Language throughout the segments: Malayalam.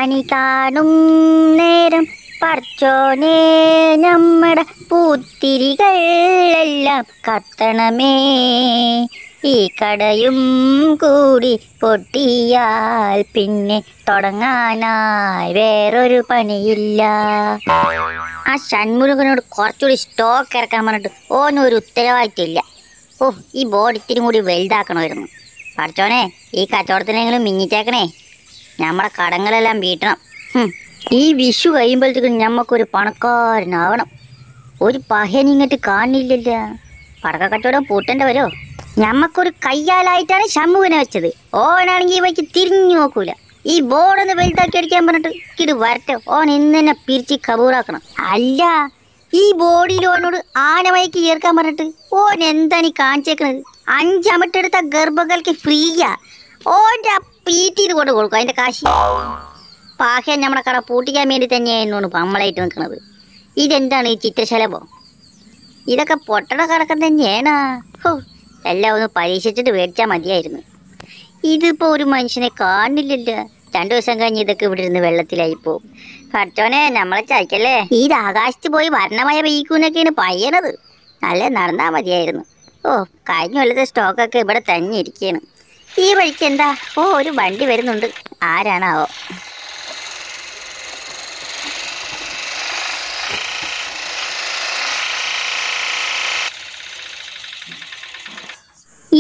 കണി കാണും നേരം പടച്ചോനെ നമ്മുടെ പൂത്തിരികൾ എല്ലാം കത്തണമേ. ഈ കടയും കൂടി പൊട്ടിയാൽ പിന്നെ തുടങ്ങാനായി വേറൊരു പണിയില്ല. ആ ഷൺമുരുകനോട് കുറച്ചുകൂടി സ്റ്റോക്ക് ഇറക്കാൻ പറഞ്ഞിട്ട് ഓനൊരു ഉത്തരവാദിത്തമില്ല. ഓ, ഈ ബോർഡ് ഇത്തിരി കൂടി വലുതാക്കണമായിരുന്നു. പഠിച്ചോനെ, ഈ കച്ചവടത്തിനെങ്കിലും മിങ്ങിച്ചേക്കണേ. നമ്മുടെ കടങ്ങളെല്ലാം വീട്ടണം. ഈ വിഷു കഴിയുമ്പോഴത്തേക്കും ഞമ്മക്കൊരു പണക്കാരനാവണം. ഒരു പഹനിങ്ങോട്ട് കാണില്ലല്ല. പടക്ക കച്ചവടം പൂട്ടേണ്ട വരുമോ? ഞമ്മക്കൊരു കയ്യാലായിട്ടാണ് ഷൺമുഖനെ വെച്ചത്. ഓനാണെങ്കിൽ ഇവയ്ക്ക് തിരിഞ്ഞു നോക്കൂല. ഈ ബോർഡൊന്ന് വലുതാക്കി അടിക്കാൻ പറഞ്ഞിട്ട് ഇത് വരട്ടെ. ഓൻ ഇന്ന് തന്നെ പിരിച്ച് കബൂറാക്കണം. അല്ല, ഈ ബോഡിയിൽ ഓനോട് ആനമയക്ക് ചേർക്കാൻ പറഞ്ഞിട്ട് ഓൻ എന്താണ് ഈ കാണിച്ചേക്കണത്? 5 അമിട്ടെടുത്ത ഗർഭങ്ങൾക്ക് ഫ്രീയാ. ഓൻ്റെ പീറ്റീത് കൊണ്ട് കൊടുക്കും അതിൻ്റെ കാശ്. പാഹ്യ നമ്മുടെ കട പൂട്ടിക്കാൻ വേണ്ടി തന്നെയായിരുന്നു നമ്മളായിട്ട് നിൽക്കുന്നത്. ഇതെന്താണ് ഈ ചിത്രശലഭോ? ഇതൊക്കെ പൊട്ടണ കടക്കം തന്നെയാണ്. ഹോ, എല്ലാം ഒന്ന് പരീക്ഷിച്ചിട്ട് മേടിച്ചാൽ മതിയായിരുന്നു. ഇതിപ്പോൾ ഒരു മനുഷ്യനെ കാണില്ലല്ലോ. 2 ദിവസം കഴിഞ്ഞ് ഇതൊക്കെ ഇവിടെ ഇരുന്ന് വെള്ളത്തിലായി പോവും. പഠിച്ചോനെ, നമ്മളെ ചതിക്കല്ലേ. ഇത് ആകാശത്ത് പോയി വർണ്ണമയ പെയ്യൂന്നൊക്കെയാണ് പയ്യണത്. നല്ല നടന്നാൽ മതിയായിരുന്നു. ഓ, കഴിഞ്ഞ കൊല്ലത്തെ സ്റ്റോക്കൊക്കെ ഇവിടെ തന്നെ ഇരിക്കുകയാണ്. ഈ വഴിക്ക് എന്താ? ഓ, ഒരു വണ്ടി വരുന്നുണ്ട്. ആരാണാവോ?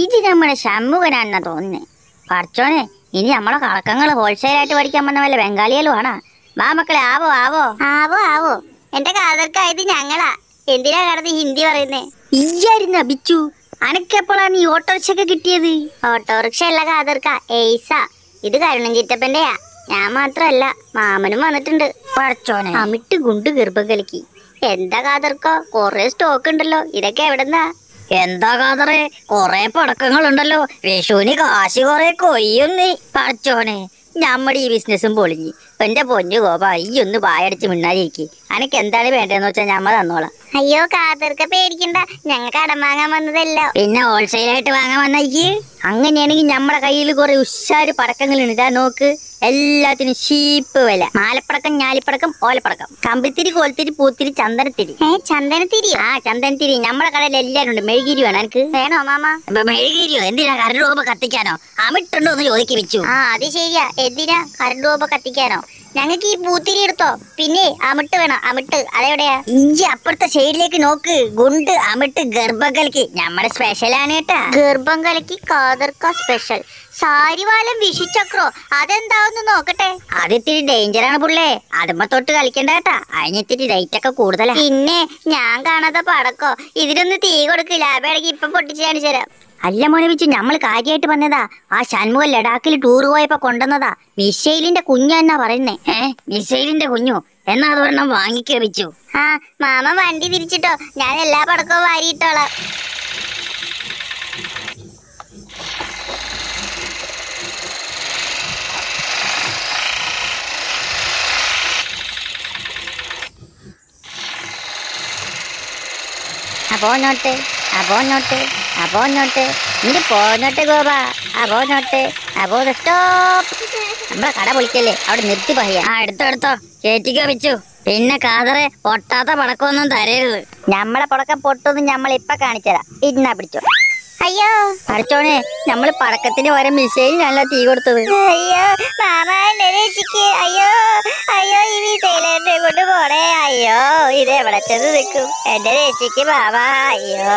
ഇത് നമ്മുടെ ഷൺമുഖനാണെന്നാ തോന്നുന്നത്. പഠിച്ചോനെ, ഇനി നമ്മളെ കളക്കങ്ങൾ ഹോൾസെയിലായിട്ട് പഠിക്കാൻ വന്ന വല്ല ബംഗാളികളും ആണോ? വാ മക്കളെ, ആവോ ആവോ ആവോ ആവോ. എന്റെ കാതർക്കായത് ഞങ്ങളാ. എന്തിനാ കടന്ന് ഹിന്ദി പറയുന്നേ? ഇയ്യായിരുന്ന ബിച്ചു, അനക്കെപ്പോഴാണ് ഈ ഓട്ടോറിക്ഷയൊക്കെ കിട്ടിയത്? ഓട്ടോറിക്ഷ അല്ല കാതർക്ക, എയ്സ. ഇത് കരുണൻ ചിറ്റപ്പന്റെയാ. ഞാൻ മാത്രല്ല, മാമനും വന്നിട്ടുണ്ട്. പഠിച്ചോനെ, അമിട്ട് ഗുണ്ട് ഗർഭം കലക്കി. എന്താ കാതർക്കോ, കൊറേ സ്റ്റോക്ക് ഉണ്ടല്ലോ. ഇതൊക്കെ എവിടെന്നാ? എന്താ കാതറേ, കൊറേ പടക്കങ്ങളുണ്ടല്ലോ. വിഷുവിന് കാശ് കൊറേ കൊയ്യുന്നേ. പഠിച്ചോനെ, നമ്മുടെ ഈ ബിസിനസ്സും പൊളിഞ്ഞ്. എന്റെ പൊന്നു ഗോപ, ഈ ഒന്ന് വായടിച്ച് മിണ്ടാതിരിക്കും. അനക്ക് എന്താണ് വേണ്ടതെന്ന് വെച്ചാൽ ഞമ്മ തന്നോളാം. അയ്യോ കാതർക്ക, പേടിക്കണ്ട. ഞങ്ങൾ കടം വാങ്ങാൻ വന്നതല്ലോ. പിന്നെ ഹോൾസെയിലായിട്ട് വാങ്ങാൻ വന്നേക്ക്. അങ്ങനെയാണെങ്കിൽ നമ്മുടെ കയ്യിൽ കുറെ ഉഷാര് പടക്കങ്ങളുണ്ട്. ഇതാ നോക്ക്, എല്ലാത്തിനും ചീപ്പ് വില. മാലപ്പടക്കം, ഞാലിപ്പടക്കം, ഓലപ്പടക്കം, കമ്പിത്തിരി, കോൽത്തിരി, പൂത്തിരി, ചന്ദനത്തിരി. ചന്ദനത്തിരി? ആ, ചന്ദനത്തിരി. നമ്മുടെ കടയിൽ എല്ലാരും ഉണ്ട്. മെഴുകിരി വേണം എനിക്ക്? വേണോ മാമ? മെഴുകിരിയോ? എന്തിനാ? Current bomb കത്തിക്കാനോ? അമിട്ടുണ്ടോ എന്ന് ചോദിക്കി വെച്ചു. ആ, അത് ശരിയാ. എന്തിനാ കറണ്ട് ബോംബ് കത്തിക്കാനോ? ഞങ്ങൾക്ക് ഈ പൂത്തിരി എടുത്തോ. പിന്നെ അമിട്ട് വേണം. അമിട്ട് അതെവിടെയാ? ഇഞ്ചി അപ്പുറത്തെ സൈഡിലേക്ക് നോക്ക്. ഗുണ്ട് അമിട്ട് ഗർഭം കലക്കി നമ്മുടെ സ്പെഷ്യലാണ് കേട്ടാ. ഗർഭം കലക്കി കാതർക്ക സ്പെഷ്യൽ. സാരിവാലം വിഷുചക്രോ? അതെന്താവെന്ന് നോക്കട്ടെ. അതിത്തിരി ഡേഞ്ചറാണ് പുള്ളേ. അതുമ്പോ തൊട്ട് കളിക്കണ്ട കേട്ടാ. അതിനിത്തിരി റേറ്റ് ഒക്കെ കൂടുതലാ. പിന്നെ ഞാൻ കാണാത്ത പടക്കോ. ഇതിനൊന്ന് തീ കൊടുക്കില്ല. ലാഭമാണെങ്കിൽ ഇപ്പൊ പൊട്ടിച്ച് കാണിച്ചു തരാം. അല്ല മോനെ വെച്ച്, നമ്മൾ കാര്യമായിട്ട് പറഞ്ഞതാ. ആ ഷൺമുഖൻ ലഡാക്കിൽ ടൂർ പോയപ്പോ കൊണ്ടുവന്നതാ. മിസൈലിന്റെ കുഞ്ഞാന്നാ പറയുന്നേ. മിസൈലിന്റെ കുഞ്ഞോ? എന്നാ അതൊരെണ്ണം വാങ്ങിക്കോ വെച്ചു. ആ, മാമ വണ്ടി തിരിച്ചിട്ടോ. ഞാൻ എല്ലാ പടക്കവും വാരിയിട്ടോളാം. പോന്നോട്ടെ, പോന്നോട്ടെ, പോന്നോട്ടെ. ഇനി പോന്നോട്ടെ ഗോപ. പോന്നോട്ടെ, പോന്ന സ്റ്റോപ്പ്. നമ്മളെ കട പൊളിക്കല്ലേ, അവിടെ നിർത്തി പറയാ. എടുത്തോ കേറ്റിക്കോ വെച്ചു. പിന്നെ കാതറെ, പൊട്ടാത്ത പടക്കമൊന്നും തരരുത്. നമ്മളെ പടക്കം പൊട്ടൊന്നും നമ്മളിപ്പൊ കാണിച്ചതാ. ഇന്നാ പിടിച്ചോ. അയ്യോ പഠിച്ചോനെ, നമ്മള് പടക്കത്തിന് പകരം മിസൈലിനല്ല തീ കൊടുത്തത്. അയ്യോ മാമ, എന്നെ രക്ഷിക്ക്. അയ്യോ അയ്യോ, ഈ മിസൈൽ എന്നെ കൊണ്ട് പോണേ. അയ്യോ, ഇത് എവിടെ ചെന്ന് നിൽക്കും? എന്നെ രക്ഷിക്ക് മാമ. അയ്യോ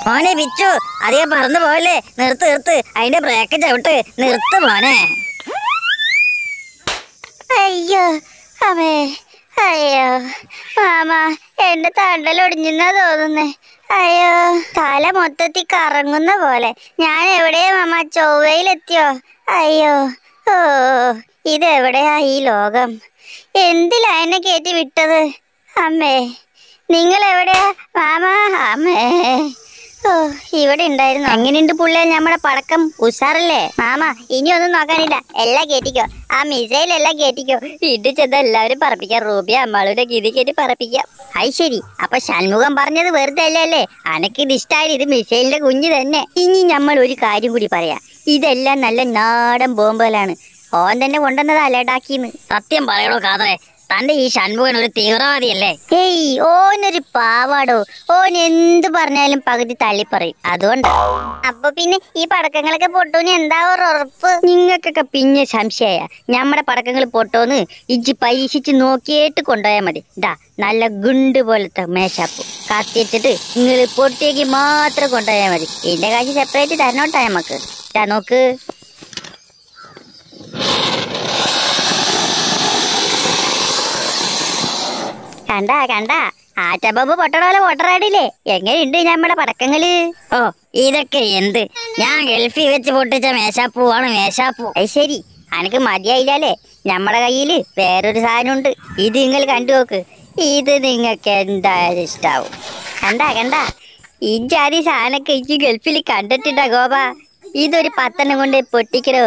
മോനെ ബിച്ചു, അധികം പറന്നു പോയല്ലേ. നിർത്ത്. അതിന്റെ ബ്രേക്ക് ചവിട്ട്. നിർത്ത് മോനെ. അയ്യോ അമ്മേ. അയ്യോ മാമ, എന്റെ തണ്ടലൊടിഞ്ഞെന്നാ തോന്നുന്നേ. അയ്യോ, തല മൊത്തത്തിൽ കറങ്ങുന്ന പോലെ. ഞാൻ എവിടെയാ മാമ? ചൊവ്വയിലെത്തിയോ? അയ്യോ, ഓ, ഇതെവിടെയാ ഈ ലോകം? എന്തിലാ എന്നെ കയറ്റി വിട്ടത്? അമ്മേ, നിങ്ങൾ എവിടെയാ മാമ? അമ്മേ, ഓ, ഇവിടെ ഉണ്ടായിരുന്നു. എങ്ങനെയുണ്ട് പുള്ളേ നമ്മുടെ പടക്കം? ഉഷാറല്ലേ മാമ? ഇനിയൊന്നും നോക്കാനില്ല, എല്ലാം കേറ്റിക്കോ. ആ മിസൈൽ എല്ലാം കേറ്റിക്കോ. ഇത് ചെന്ന് എല്ലാവരും പറപ്പിക്കാം. റൂബിയ അമ്മാളുടെ ഗിരി കയറ്റി പറപ്പിക്കാം. അത് ശരി. അപ്പൊ ഷൺമുഖം പറഞ്ഞത് വെറുതെ അല്ലേ? അനക്കിത് ഇഷ്ടായാലും ഇത് മിസൈലിന്റെ കുഞ്ഞ് തന്നെ. ഇനി നമ്മൾ ഒരു കാര്യം കൂടി പറയാം. ഇതെല്ലാം നല്ല നാടൻ ബോംബുകളാണ്. ഓൻ തന്നെ കൊണ്ടുവന്നതാ ലഡാക്കിന്ന്. സത്യം പറയണോ കാതറെ, തന്റെ ഈ ഷൺമുഖൻ ഒരു തീവ്രവാദിയല്ലേ? ഏയ് ഓനൊരു പാവാടോ. ഓൻ എന്ത് പറഞ്ഞാലും പകുതി തള്ളി പറയും, അതുകൊണ്ടാ. അപ്പൊ പിന്നെ ഈ പടക്കങ്ങളൊക്കെ പൊട്ടൂന്ന് എന്താ ഉറപ്പ്? നിങ്ങൾക്കൊക്കെ പിന്നെ സംശയ ഞമ്മടെ പടക്കങ്ങൾ പൊട്ടോന്ന് ഇജ്ജ് പരീക്ഷിച്ച് നോക്കിയിട്ട് കൊണ്ടുപോയാൽ മതി. ഇതാ നല്ല ഗുണ്ട് പോലത്തെ മേശാപ്പ് കത്തിച്ചിട്ട് നിങ്ങൾ പൊട്ടിയേക്ക് മാത്രം കൊണ്ടുപോയാൽ മതി. ഇതിന്റെ കാശ് സെപ്പറേറ്റ് തരണോട്ടാ നമുക്ക്. ഇതാ നോക്ക്. കണ്ടാ കണ്ടാ ആറ്റബാബു പൊട്ടടോലെ പൊട്ടറാടില്ലേ? എങ്ങനെയുണ്ട് നമ്മുടെ പടക്കങ്ങള്? ഓ ഇതൊക്കെ എന്ത്? ഞാൻ ഗൾഫിൽ വെച്ച് പൊട്ടിച്ച മേശാപ്പൂവാണ് മേശാപ്പൂ. അത് ശരി, അനക്ക് മതിയായില്ലേ? നമ്മുടെ കയ്യില് വേറൊരു സാധനമുണ്ട്, ഇത് നിങ്ങൾ കണ്ടു നോക്ക്. ഇത് നിങ്ങൾക്ക് എന്തായാലും ഇഷ്ടാവും. കണ്ടാ കണ്ടാ ഇജാതി സാധനൊക്കെ ഇജ്ജ് ഗൾഫിൽ കണ്ടിട്ടുണ്ടാ ഗോപ? ഇതൊരു 10 കൊണ്ട് പൊട്ടിക്കണോ?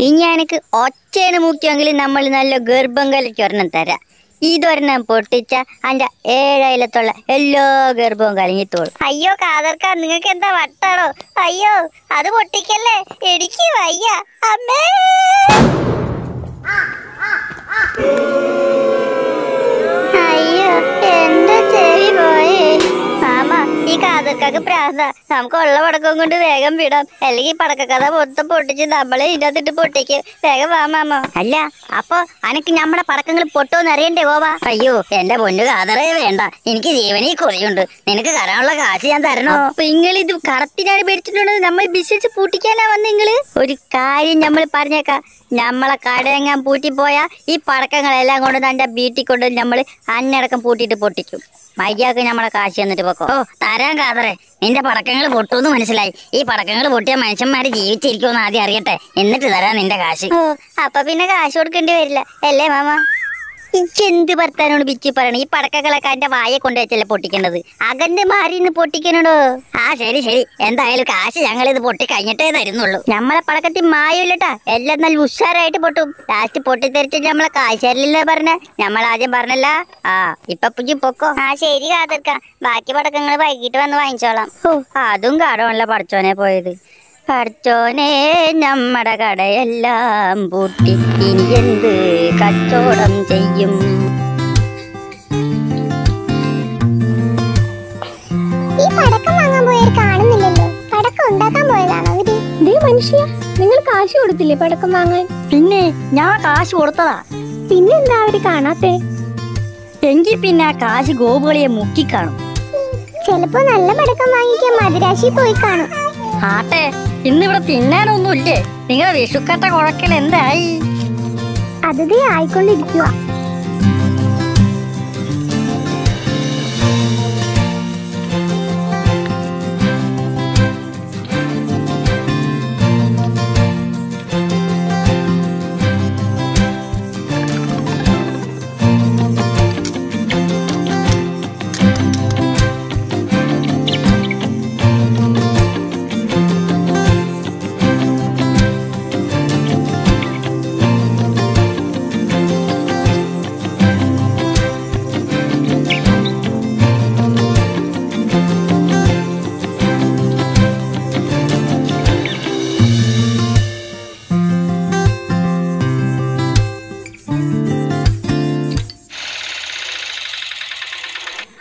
ഇനി എനിക്ക് ഒച്ചേന് മുക്കിയെങ്കിലും നമ്മൾ നല്ല ഗർഭം കലക്കി ഒരെണ്ണം തരാം. ഇതൊരെണ്ണം പൊട്ടിച്ച അന്റെ 7 അയലത്തുള്ള എല്ലാ ഗർഭവും കലങ്ങിത്തോളും. അയ്യോ കാതർക്ക, നിങ്ങൾക്ക് എന്താ വട്ടാണോ? അയ്യോ അത് പൊട്ടിക്കല്ലേ, എനിക്ക് വയ്യ അമ്മേ. അയ്യോ എന്റെ ചെവി പോയേ. മാമ ഈ കാതർക്കാക്ക് പ്രാന്ത. നമുക്ക് ഉള്ള പടക്കം കൊണ്ട് വേഗം വിടാം, അല്ലെങ്കിൽ പടക്കക്കഥ മൊത്തം പൊട്ടിച്ച് നമ്മളെ ഇതിനകത്തിട്ട് പൊട്ടിക്കും. വേഗം വാ മാമ. അല്ല അപ്പൊ അനക്ക് നമ്മുടെ പടക്കങ്ങൾ പൊട്ടോന്ന് അറിയണ്ടേ ഗോവ? അയ്യോ എന്റെ പൊന്നു കാതറേ വേണ്ട, എനിക്ക് ജീവനീ കൊറിയുണ്ട്. നിനക്ക് തരാനുള്ള കാശ് ഞാൻ തരണോ? അപ്പൊ നിങ്ങൾ ഇത് കറക്റ്റിനാണ് പേടിച്ചിട്ടുണ്ടത്. നമ്മൾ ബിസിനസ് പൂട്ടിക്കാനാ വന്ന് നിങ്ങള്. ഒരു കാര്യം നമ്മൾ പറഞ്ഞേക്കാം, നമ്മളെ കടയെങ്ങാൻ പൂട്ടിപ്പോയാ ഈ പടക്കങ്ങളെല്ലാം കൊണ്ട് തന്റെ വീട്ടിൽ കൊണ്ട് നമ്മൾ അന്നടക്കം പൂട്ടിയിട്ട് പൊട്ടിക്കും. മര്യാദക്ക് നമ്മളെ കാശ് തന്നിട്ട് പൊക്കോ. ഓ തരാൻ കാതറെ, നിന്റെ പടക്കങ്ങൾ പൊട്ടൂന്ന് മനസ്സിലായി. ഈ പടക്കങ്ങൾ പൊട്ടിയ മനുഷ്യന്മാര് ജീവിച്ചിരിക്കുമെന്ന് ആദ്യം അറിയട്ടെ, എന്നിട്ട് തരാം നിന്റെ കാശ്. ഓ അപ്പൊ പിന്നെ കാശ് കൊടുക്കേണ്ടി വരില്ല അല്ലേ മാമ? എന്ത് ഭർത്താനോട് ബിച്ചി പറയണ? ഈ പടക്കങ്ങളൊക്കെ എന്റെ വായെ കൊണ്ടുവച്ചല്ലേ പൊട്ടിക്കേണ്ടത്, അകന്റെ മാറി നിന്ന് പൊട്ടിക്കണോ? ആ ശരി ശരി, എന്തായാലും കാശ് ഞങ്ങൾ ഇത് പൊട്ടി കഴിഞ്ഞിട്ടേ തരുന്നുള്ളൂ. നമ്മളെ പടക്കത്തിൽ മായമില്ലട്ടാ, എല്ലാം നല്ല ഉഷാറായിട്ട് പൊട്ടും. ലാസ്റ്റ് പൊട്ടിത്തെറിച്ചിട്ട് നമ്മളെ കാശല്ലേ പറഞ്ഞ? നമ്മൾ ആദ്യം പറഞ്ഞല്ല. ആ ഇപ്പൊ പുതിയ പൊക്കോ. ആ ശരി കാതർക്ക, ബാക്കി പടക്കങ്ങൾ വൈകിട്ട് വന്ന് വാങ്ങിച്ചോളാം. ഓ അതും കടമല്ല പഠിച്ചോനെ പോയത്. പഠിച്ചോനെ നമ്മടെ കടയെല്ലാം പൂട്ടി, ഇനി എന്ത് കച്ചവടം ചെയ്യും? ഈ പടക്കം വാങ്ങാൻ പോയത് കാണുന്നില്ലല്ലോ. പടക്കം ഉണ്ടാക്കാൻ പോയതാണോ ഇത്? ദേ മനുഷ്യ, നിങ്ങൾ കാശ് കൊടുത്തില്ലേ പടക്കം വാങ്ങാൻ? പിന്നെ ഞാൻ കാശ് കൊടുത്തതാ. പിന്നെന്താ അവര് കാണാത്തെ? എങ്കിൽ പിന്നെ ആ കാശ് ഗോപുകളിയെ മുക്കിക്കാണും. ചിലപ്പോ നല്ല പടക്കം വാങ്ങിക്കാൻ മദിരാശി പോയി കാണും. ആട്ടെ, ഇന്നിവിടെ തിന്നാനൊന്നുമില്ലേ? നിങ്ങളെ വിഷുക്കട്ട കുഴക്കൽ എന്തായി? അത് ദേ ആയിക്കൊണ്ടിരിക്കുക.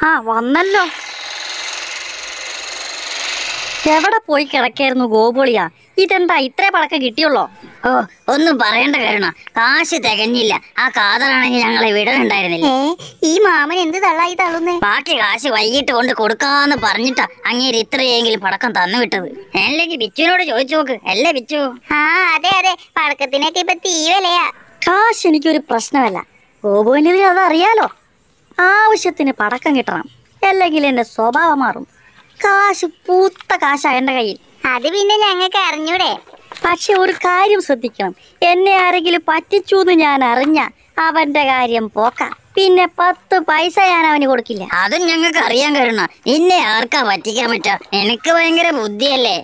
ആ വന്നല്ലോ. എവിടെ പോയി കിടക്കായിരുന്നു ഗോപുളിയാ? ഇതെന്താ ഇത്രേ പടക്കം കിട്ടിയുള്ളോ? ഓ ഒന്നും പറയേണ്ട കരുണ, കാശ് തികഞ്ഞില്ല. ആ കാതറാണെങ്കിൽ ഞങ്ങളെ വിടലുണ്ടായിരുന്നില്ല. ഈ മാമൻ എന്ത് തള്ളായി തള്ളുന്നേ? ബാക്കി കാശ് വൈകിട്ട് കൊണ്ട് കൊടുക്കാന്ന് പറഞ്ഞിട്ടാ അങ്ങേര് ഇത്രയെങ്കിലും പടക്കം തന്നു വിട്ടത്. അല്ലെങ്കിൽ ബിച്ചുവിനോട് ചോദിച്ചു നോക്ക്. അല്ലേ ബിച്ചു? ആ അതെ അതെ, പടക്കത്തിനൊക്കെ ഇപ്പൊ തീ വിലയാ. കാശ് എനിക്കൊരു പ്രശ്നമല്ല, ഗോപുവിന് അതറിയാലോ. ആവശ്യത്തിന് പടക്കം കിട്ടണം, അല്ലെങ്കിൽ എന്റെ സ്വഭാവം മാറും. കാശ് പൂത്ത കാശാ എന്റെ കയ്യിൽ. അത് പിന്നെ ഞങ്ങൾക്ക് അറിഞ്ഞൂടെ? പക്ഷെ ഒരു കാര്യം ശ്രദ്ധിക്കണം, എന്നെ ആരെങ്കിലും പറ്റിച്ചു എന്ന് ഞാൻ അറിഞ്ഞ അവന്റെ കാര്യം പോക്കാം. പിന്നെ 10 പൈസ ഞാൻ അവന് കൊടുക്കില്ല. അതും ഞങ്ങൾക്ക് അറിയാൻ കരുണ. നിന്നെ ആർക്കാ പറ്റിക്കാൻ പറ്റാ? എനിക്ക് ഭയങ്കര ബുദ്ധിയല്ലേ.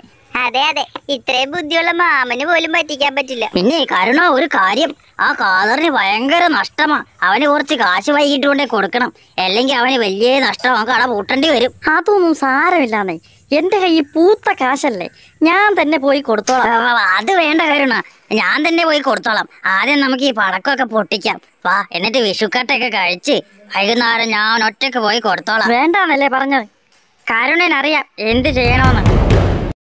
അതെ അതെ, ഇത്രയും ബുദ്ധിയുള്ള മാമന് പോലും പറ്റിക്കാൻ പറ്റില്ല. പിന്നെ കരുണ ഒരു കാര്യം, ആ കാതറിന് ഭയങ്കര നഷ്ടമാ. അവന് കുറച്ച് കാശ് വൈകിട്ട് കൊണ്ടേ കൊടുക്കണം, അല്ലെങ്കിൽ അവന് വലിയ നഷ്ടം, കട പൂട്ടേണ്ടി വരും. അതൊന്നും സാരമില്ലാന്നേ, എന്റെ കയ്യിൽ പൂത്ത കാശല്ലേ, ഞാൻ തന്നെ പോയി കൊടുത്തോളാം. അത് വേണ്ട കരുണ, ഞാൻ തന്നെ പോയി കൊടുത്തോളാം. ആദ്യം നമുക്ക് ഈ പടക്കമൊക്കെ പൊട്ടിക്കാം വാ, എന്നിട്ട് വിഷുക്കട്ടൊക്കെ കഴിച്ച് വൈകുന്നേരം ഞാൻ ഒറ്റക്ക് പോയി കൊടുത്തോളാം. വേണ്ടാന്നല്ലേ പറഞ്ഞത്, കരുണനറിയാം എന്ത് ചെയ്യണമെന്ന്.